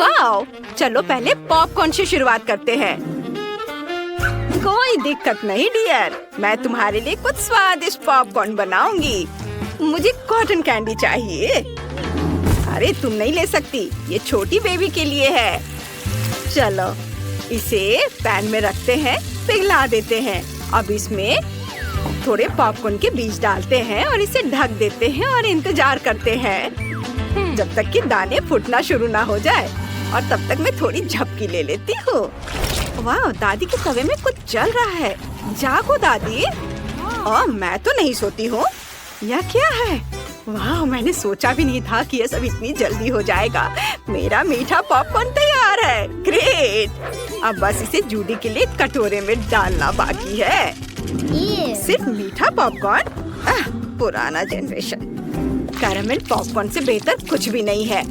Wow, चलो पहले popcorn से शुरुआत करते हैं। कोई दिक्कत नहीं डियर, मैं तुम्हारे लिए कुछ स्वादिष्ट पॉपकॉर्न बनाऊंगी। मुझे कॉटन कैंडी चाहिए। अरे तुम नहीं ले सकती, ये छोटी बेबी के लिए है। चलो इसे पैन में रखते हैं, पिघला देते हैं। अब इसमें थोड़े पॉपकॉर्न के बीज डालते हैं और इसे ढक देते हैं और इंतजार करते हैं जब तक कि दाने फूटना शुरू ना हो जाए। और तब तक मैं थोड़ी झपकी ले लेती हूँ। वाह, दादी के तवे में कुछ जल रहा है। जागो दादी। मैं तो नहीं सोती हूँ। यह क्या है? वाह, मैंने सोचा भी नहीं था कि यह सब इतनी जल्दी हो जाएगा। मेरा मीठा पॉपकॉर्न तैयार है। ग्रेट। अब बस इसे जूडी के लिए कटोरे में डालना बाकी है। सिर्फ मीठा पॉपकॉर्न? पुराना जनरेशन। कैरेमल पॉपकॉर्न से बेहतर कुछ भी नहीं है।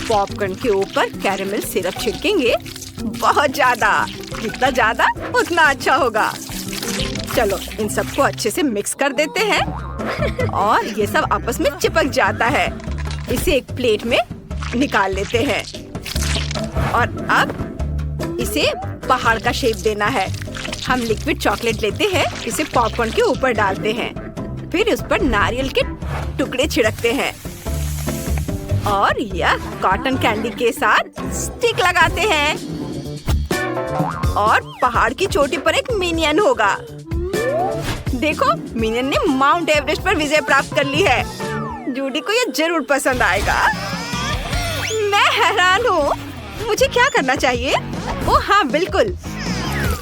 पॉपकॉर्न के ऊपर कैरेमल सिरप छिड़केंगे, बहुत ज्यादा। जितना ज्यादा उतना अच्छा होगा। चलो इन सबको अच्छे से मिक्स कर देते हैं और ये सब आपस में चिपक जाता है। इसे एक प्लेट में निकाल लेते हैं और अब इसे पहाड़ का शेप देना है। हम लिक्विड चॉकलेट लेते हैं, इसे पॉपकॉर्न के ऊपर डालते हैं, फिर उस पर नारियल के टुकड़े छिड़कते हैं और यह कॉटन कैंडी के साथ स्टिक लगाते हैं और पहाड़ की चोटी पर एक मिनियन होगा। देखो, मिनियन ने माउंट एवरेस्ट पर विजय प्राप्त कर ली है। जूडी को यह जरूर पसंद आएगा। मैं हैरान हूँ। मुझे क्या करना चाहिए? ओह हाँ, बिल्कुल।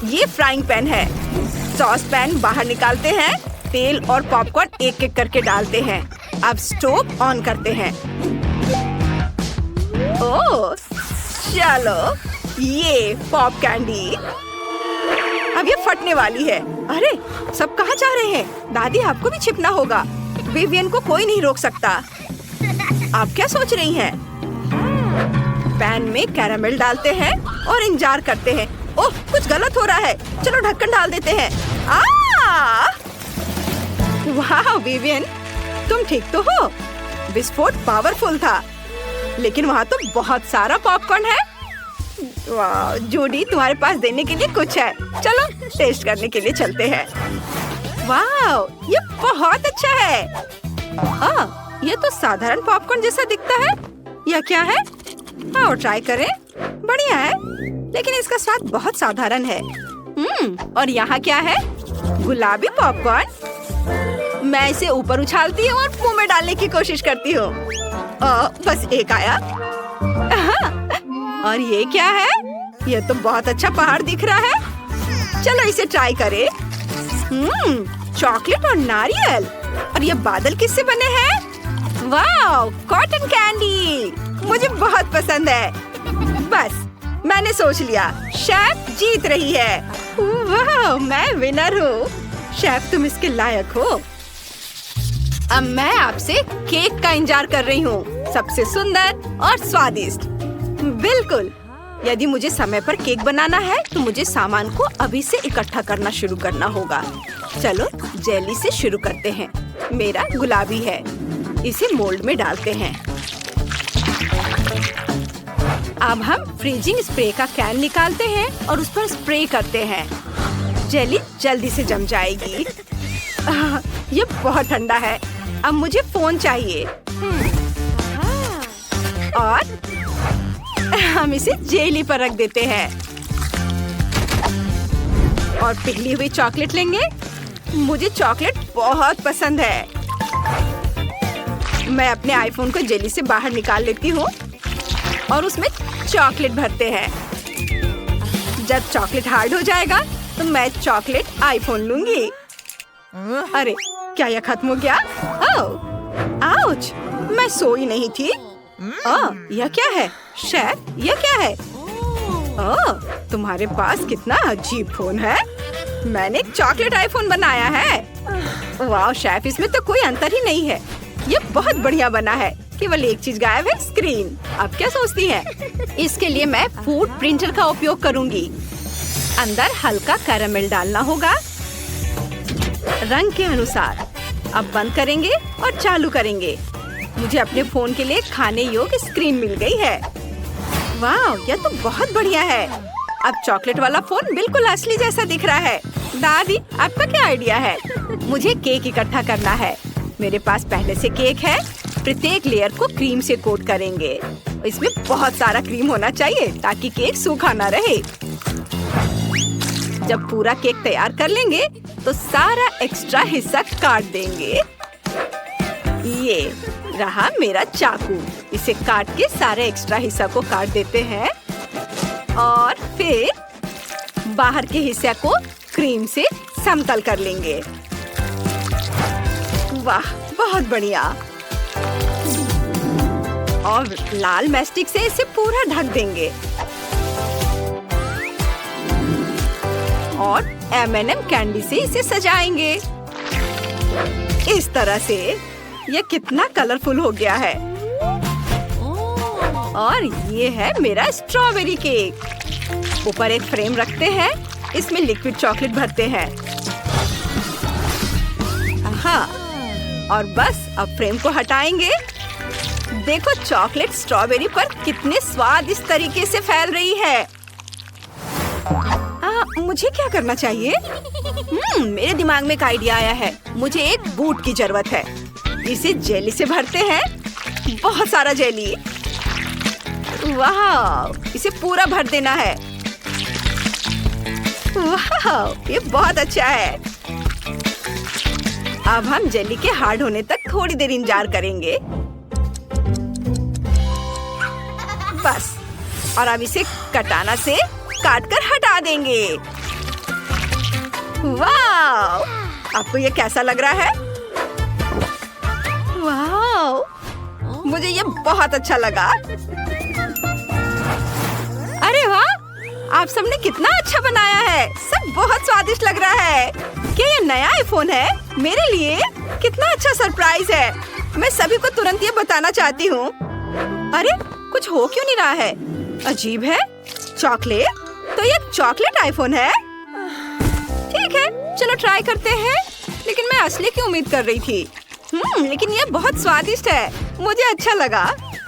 ये फ्राइंग पैन है। सॉस पैन बाहर निकालते हैं, तेल और पॉपकॉर्न एक एक करके डालते हैं। अब स्टोव ऑन करते हैं। ओह चलो, ये पॉप कैंडी अब ये फटने वाली है। अरे सब कहाँ जा रहे हैं? दादी, आपको भी छिपना होगा। विवियन को कोई नहीं रोक सकता। आप क्या सोच रही हैं? पैन में कैरामेल डालते हैं और इंतजार करते हैं। ओह, कुछ गलत हो रहा है। चलो ढक्कन डाल देते हैं। वाह विवियन, तुम ठीक तो हो? विस्फोट पावरफुल था, लेकिन वहाँ तो बहुत सारा पॉपकॉर्न है। वाह जूडी, तुम्हारे पास देने के लिए कुछ है। चलो टेस्ट करने के लिए चलते हैं। वाह, ये बहुत अच्छा है। ये तो साधारण पॉपकॉर्न जैसा दिखता है। यह क्या है? आओ ट्राई करें। बढ़िया है, लेकिन इसका स्वाद बहुत साधारण है। और यहाँ क्या है? गुलाबी पॉपकॉर्न। मैं इसे ऊपर उछालती हूँ और मुंह में डालने की कोशिश करती हूँ। बस एक आया। और ये क्या है? यह तो बहुत अच्छा पहाड़ दिख रहा है। चलो इसे ट्राई करें। चॉकलेट और नारियल। और ये बादल किससे बने हैं? वाह, कॉटन कैंडी मुझे बहुत पसंद है। बस मैंने सोच लिया, शेफ जीत रही है। वाह, मैं विनर हूँ। शेफ, तुम इसके लायक हो। अब मैं आपसे केक का इंतजार कर रही हूँ, सबसे सुंदर और स्वादिष्ट। बिल्कुल। यदि मुझे समय पर केक बनाना है तो मुझे सामान को अभी से इकट्ठा करना शुरू करना होगा। चलो जेली से शुरू करते हैं। मेरा गुलाबी है, इसे मोल्ड में डालते हैं। अब हम फ्रीजिंग स्प्रे का कैन निकालते हैं और उस पर स्प्रे करते हैं। जेली जल्दी से जम जाएगी। ये बहुत ठंडा है। अब मुझे फोन चाहिए और हम इसे जेली पर रख देते हैं और पिघली हुई चॉकलेट लेंगे। मुझे चॉकलेट बहुत पसंद है। मैं अपने आईफोन को जेली से बाहर निकाल लेती हूँ और उसमें चॉकलेट भरते हैं। जब चॉकलेट हार्ड हो जाएगा तो मैं चॉकलेट आईफोन लूंगी। अरे क्या यह खत्म हो गया? आउच, मैं सोई नहीं थी। यह क्या है? शेफ, यह क्या है? तुम्हारे पास कितना अजीब फोन है। मैंने एक चॉकलेट आईफोन बनाया है। वाह शेफ, इसमें तो कोई अंतर ही नहीं है। ये बहुत बढ़िया बना है। केवल एक चीज गायब है, स्क्रीन। अब क्या सोचती है? इसके लिए मैं फूड प्रिंटर का उपयोग करूंगी। अंदर हल्का कैरामेल डालना होगा, रंग के अनुसार। अब बंद करेंगे और चालू करेंगे। मुझे अपने फोन के लिए खाने योग्य स्क्रीन मिल गई है। वाह, यह तो बहुत बढ़िया है। अब चॉकलेट वाला फोन बिल्कुल असली जैसा दिख रहा है। दादी, आपका क्या आइडिया है? मुझे केक इकट्ठा करना है। मेरे पास पहले से केक है। प्रत्येक लेयर को क्रीम से कोट करेंगे। इसमें बहुत सारा क्रीम होना चाहिए ताकि केक सूखा ना रहे। जब पूरा केक तैयार कर लेंगे तो सारा एक्स्ट्रा हिस्सा काट देंगे। ये रहा मेरा चाकू। इसे काट के सारे एक्स्ट्रा हिस्सा को काट देते हैं और फिर बाहर के हिस्से को क्रीम से समतल कर लेंगे। वाह, बहुत बढ़िया। और लाल मैस्टिक से इसे पूरा ढक देंगे और M&M कैंडी से इसे सजाएंगे। इस तरह से ये कितना कलरफुल हो गया है। और ये है मेरा स्ट्रॉबेरी केक। ऊपर एक फ्रेम रखते हैं, इसमें लिक्विड चॉकलेट भरते हैं। हाँ, और बस अब फ्रेम को हटाएंगे। देखो चॉकलेट स्ट्रॉबेरी पर कितने स्वादिष्ट तरीके से फैल रही है। मुझे क्या करना चाहिए? मेरे दिमाग में एक आइडिया आया है। मुझे एक बूट की जरूरत है। इसे जेली से भरते हैं, बहुत सारा जेली। वाह, इसे पूरा भर देना है। वाह, ये बहुत अच्छा है। अब हम जेली के हार्ड होने तक थोड़ी देर इंतजार करेंगे। बस, और अब इसे कटाना से काटकर हटा देंगे। वाह, आपको ये कैसा लग रहा है? वाह, मुझे ये बहुत अच्छा लगा। अरे वाह, आप सबने कितना अच्छा बनाया है। सब बहुत स्वादिष्ट लग रहा है। क्या ये नया आईफोन है? मेरे लिए कितना अच्छा सरप्राइज है। मैं सभी को तुरंत ये बताना चाहती हूँ। अरे, कुछ हो क्यों नहीं रहा है? अजीब है। चॉकलेट? तो ये चॉकलेट आईफोन है? ठीक है, चलो ट्राई करते हैं। लेकिन मैं असली की उम्मीद कर रही थी। लेकिन ये बहुत स्वादिष्ट है। मुझे अच्छा लगा,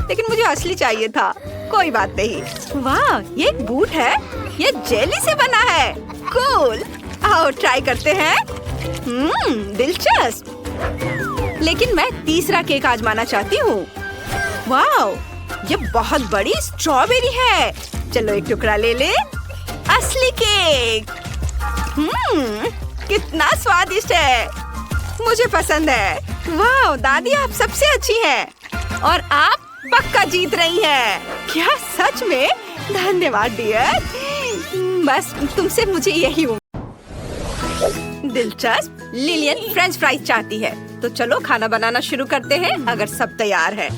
लेकिन मुझे असली चाहिए था। कोई बात नहीं। वाह, ये एक बूट है। ये जेली से बना है। कूल। आओ ट्राई करते हैं। दिलचस्प। लेकिन मैं तीसरा केक आजमाना चाहती हूँ। वाह, ये बहुत बड़ी स्ट्रॉबेरी है। चलो एक टुकड़ा ले ले। असली केक। कितना स्वादिष्ट है। मुझे पसंद है। वाह दादी, आप सबसे अच्छी हैं और आप पक्का जीत रही हैं। क्या सच में? धन्यवाद डियर। बस तुमसे मुझे यही दिलचस्प। लिलियन फ्रेंच फ्राइज चाहती है, तो चलो खाना बनाना शुरू करते हैं अगर सब तैयार है।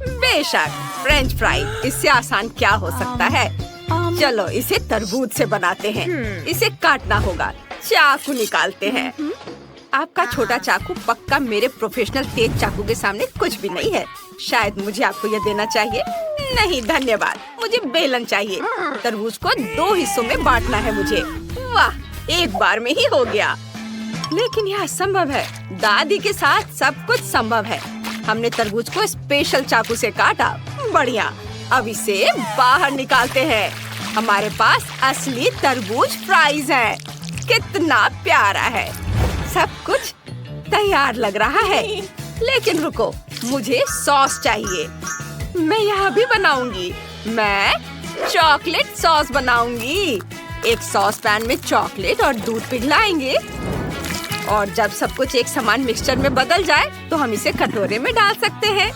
बेशक, फ्रेंच फ्राइज, इससे आसान क्या हो सकता है। चलो इसे तरबूज से बनाते हैं। इसे काटना होगा। चाकू निकालते हैं। आपका छोटा चाकू पक्का मेरे प्रोफेशनल तेज चाकू के सामने कुछ भी नहीं है। शायद मुझे आपको यह देना चाहिए। नहीं धन्यवाद, मुझे बेलन चाहिए। तरबूज को 2 हिस्सों में बांटना है मुझे। वाह, एक बार में ही हो गया। लेकिन यह असंभव है। दादी के साथ सब कुछ संभव है। हमने तरबूज को स्पेशल चाकू से काटा। बढ़िया। अब इसे बाहर निकालते हैं। हमारे पास असली तरबूज फ्राइज है। कितना प्यारा है। सब कुछ तैयार लग रहा है। लेकिन रुको, मुझे सॉस चाहिए। मैं यह भी बनाऊंगी। मैं चॉकलेट सॉस बनाऊंगी। एक सॉस पैन में चॉकलेट और दूध पिघलाएंगे और जब सब कुछ एक समान मिक्सचर में बदल जाए तो हम इसे कटोरे में डाल सकते हैं।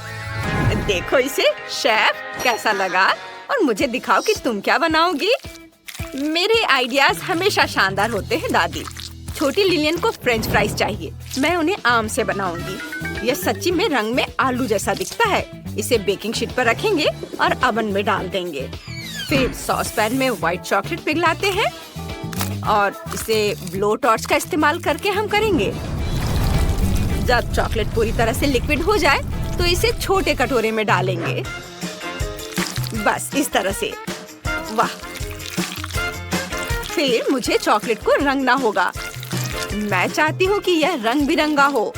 देखो इसे शेफ, कैसा लगा? और मुझे दिखाओ कि तुम क्या बनाओगी। मेरे आइडियाज हमेशा शानदार होते हैं दादी। छोटी लिलियन को फ्रेंच फ्राइज चाहिए। मैं उन्हें आम से बनाऊंगी। यह सच्ची में रंग में आलू जैसा दिखता है। इसे बेकिंग शीट पर रखेंगे और ओवन में डाल देंगे। फिर सॉस पैन में व्हाइट चॉकलेट पिघलाते हैं और इसे ब्लो टॉर्च का इस्तेमाल करके हम करेंगे। जब चॉकलेट पूरी तरह से लिक्विड हो जाए तो इसे छोटे कटोरे में डालेंगे। बस इस तरह से। वाह, फिर मुझे चॉकलेट को रंगना होगा। मैं चाहती हूँ कि यह रंग बिरंगा हो।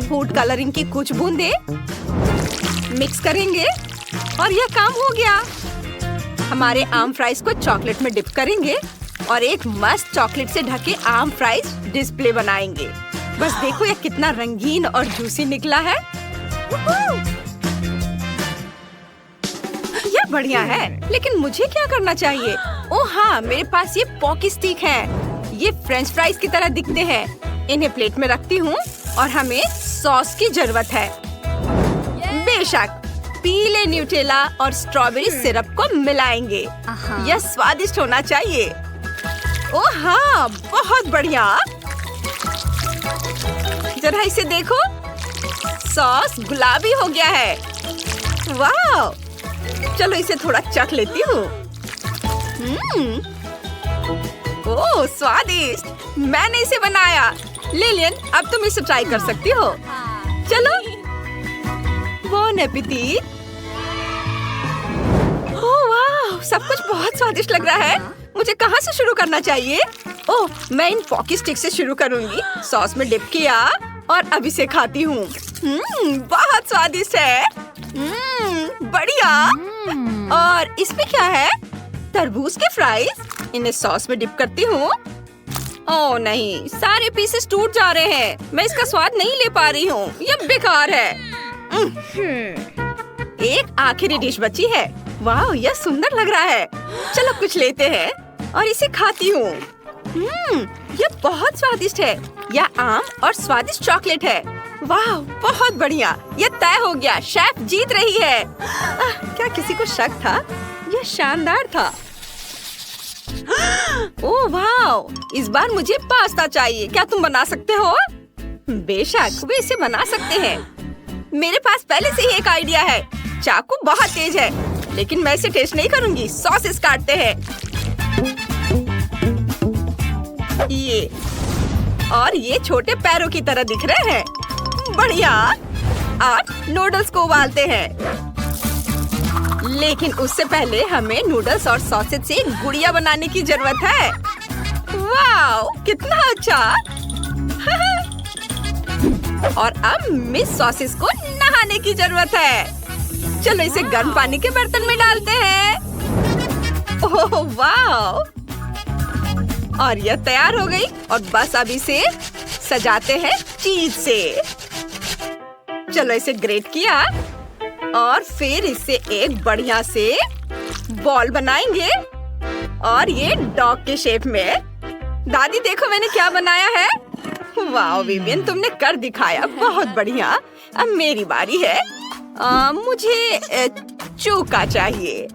फूड कलरिंग की कुछ बूंदें मिक्स करेंगे और यह काम हो गया। हमारे आम फ्राइज को चॉकलेट में डिप करेंगे और एक मस्त चॉकलेट से ढके आम फ्राइज डिस्प्ले बनाएंगे। बस देखो ये कितना रंगीन और जूसी निकला है। ये बढ़िया है, लेकिन मुझे क्या करना चाहिए? ओह हाँ, मेरे पास ये पॉकी स्टिक है। ये फ्रेंच फ्राइज की तरह दिखते हैं। इन्हें प्लेट में रखती हूँ और हमें सॉस की जरूरत है। बेशक, पीले न्यूटेला और स्ट्रॉबेरी सिरप को मिलाएंगे। यह स्वादिष्ट होना चाहिए। ओह हाँ, बहुत बढ़िया। जरा इसे देखो, सॉस गुलाबी हो गया है। वाह! चलो इसे थोड़ा चख लेती हूँ। ओह स्वादिष्ट! मैंने इसे बनाया। लिलियन, अब तुम इसे ट्राई कर सकती हो। चलो, बॉन एपेटिट। ओह वाह, सब कुछ बहुत स्वादिष्ट लग रहा है। मुझे कहाँ से शुरू करना चाहिए? ओह, मैं इन पॉकी स्टिक से शुरू करूँगी। सॉस में डिप किया और अब इसे खाती हूँ। बहुत स्वादिष्ट है। बढ़िया। और इसमें क्या है? तरबूज के फ्राइज। इन्हें सॉस में डिप करती हूँ। ओह नहीं, सारे पीसेस टूट जा रहे हैं। मैं इसका स्वाद नहीं ले पा रही हूँ। यह बेकार है। एक आखिरी डिश बची है। वाह, यह सुंदर लग रहा है। चलो कुछ लेते हैं और इसे खाती हूँ। यह बहुत स्वादिष्ट है। यह आम और स्वादिष्ट चॉकलेट है। वाह, बहुत बढ़िया। यह तय हो गया, शेफ जीत रही है। क्या किसी को शक था? यह शानदार था। ओह वाह, इस बार मुझे पास्ता चाहिए। क्या तुम बना सकते हो? बेशक, वे इसे बना सकते हैं। मेरे पास पहले से ही एक आइडिया है। चाकू बहुत तेज है, लेकिन मैं इसे टेस्ट नहीं करूंगी। सॉसेस काटते हैं। ये और ये छोटे पैरों की तरह दिख रहे हैं। बढ़िया। अब नूडल्स को उबालते हैं, लेकिन उससे पहले हमें नूडल्स और सॉसेज से गुड़िया बनाने की जरूरत है। वाव, कितना अच्छा। और अब मिस सॉसेज को नहाने की जरूरत है। चलो इसे गर्म पानी के बर्तन में डालते हैं। ओह वाव, और यह तैयार हो गई। और बस अब इसे सजाते हैं चीज से। चलो इसे ग्रेट किया और फिर इससे एक बढ़िया से बॉल बनाएंगे और ये डॉग के शेप में। दादी देखो मैंने क्या बनाया है। वाह विवियन, तुमने कर दिखाया। बहुत बढ़िया। अब मेरी बारी है। मुझे चूका चाहिए।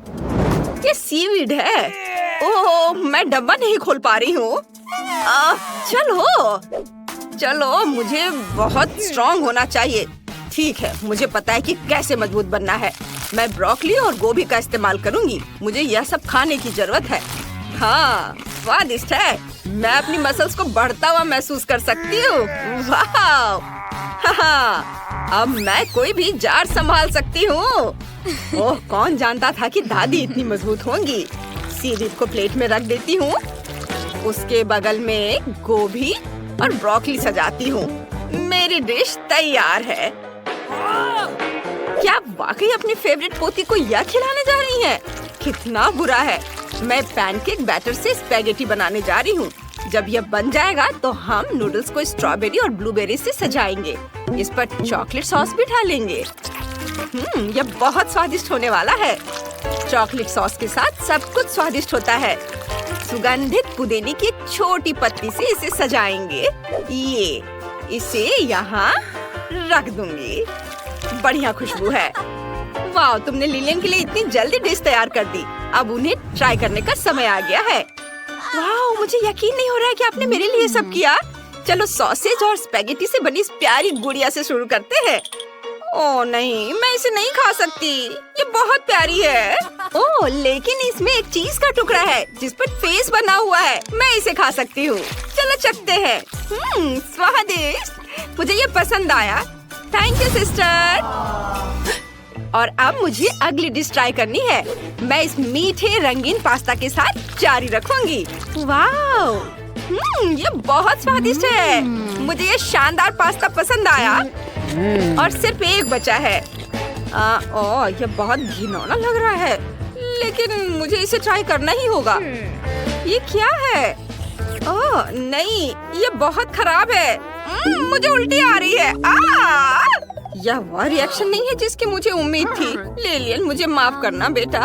ये सीवीड है। ओह, मैं डब्बा नहीं खोल पा रही हूँ। चलो, मुझे बहुत स्ट्रॉन्ग होना चाहिए। ठीक है, मुझे पता है कि कैसे मजबूत बनना है। मैं ब्रोकली और गोभी का इस्तेमाल करूंगी। मुझे यह सब खाने की जरूरत है। हाँ, स्वादिष्ट है। मैं अपनी मसल्स को बढ़ता हुआ महसूस कर सकती हूँ। वाह! अब मैं कोई भी जार संभाल सकती हूँ। ओह, कौन जानता था कि दादी इतनी मजबूत होंगी। सीवीड को प्लेट में रख देती हूँ। उसके बगल में गोभी और ब्रोकली सजाती हूँ। मेरी डिश तैयार है। क्या आप वाकई अपनी फेवरेट पोती को यह खिलाने जा रही हैं? कितना बुरा है। मैं पैनकेक बैटर से स्पैगेटी बनाने जा रही हूँ। जब यह बन जाएगा तो हम नूडल्स को स्ट्रॉबेरी और ब्लूबेरी से सजाएंगे। इस पर चॉकलेट सॉस भी डालेंगे। यह बहुत स्वादिष्ट होने वाला है। चॉकलेट सॉस के साथ सब कुछ स्वादिष्ट होता है। सुगंधित पुदीने की एक छोटी पत्ती से इसे सजाएंगे। इसे यहाँ रख दूंगी। बढ़िया खुशबू है। वाह, तुमने लिलियन के लिए इतनी जल्दी डिश तैयार कर दी। अब उन्हें ट्राई करने का समय आ गया है। वाह, मुझे यकीन नहीं हो रहा है कि आपने मेरे लिए सब किया। चलो सॉसेज और स्पैगेटी से बनी इस प्यारी गुड़िया से शुरू करते हैं। ओह नहीं, मैं इसे नहीं खा सकती। ये बहुत प्यारी है। ओह, लेकिन इसमें एक चीज का टुकड़ा है जिस पर फेस बना हुआ है। मैं इसे खा सकती हूँ। चलो चखते हैं। स्वादिष्ट। मुझे ये पसंद आया। Thank you sister. और अब मुझे अगली डिश ट्राई करनी है। मैं इस मीठे रंगीन पास्ता के साथ जारी रखूंगी। वाह, ये बहुत स्वादिष्ट है। मुझे ये शानदार पास्ता पसंद आया। और सिर्फ एक बचा है। ओह, ये बहुत घिनौना लग रहा है। लेकिन मुझे इसे ट्राई करना ही होगा। ये क्या है? ओह नहीं, ये बहुत खराब है। मुझे उल्टी आ रही है। यह वह रिएक्शन नहीं है जिसकी मुझे उम्मीद थी। लिलियन, मुझे माफ करना बेटा।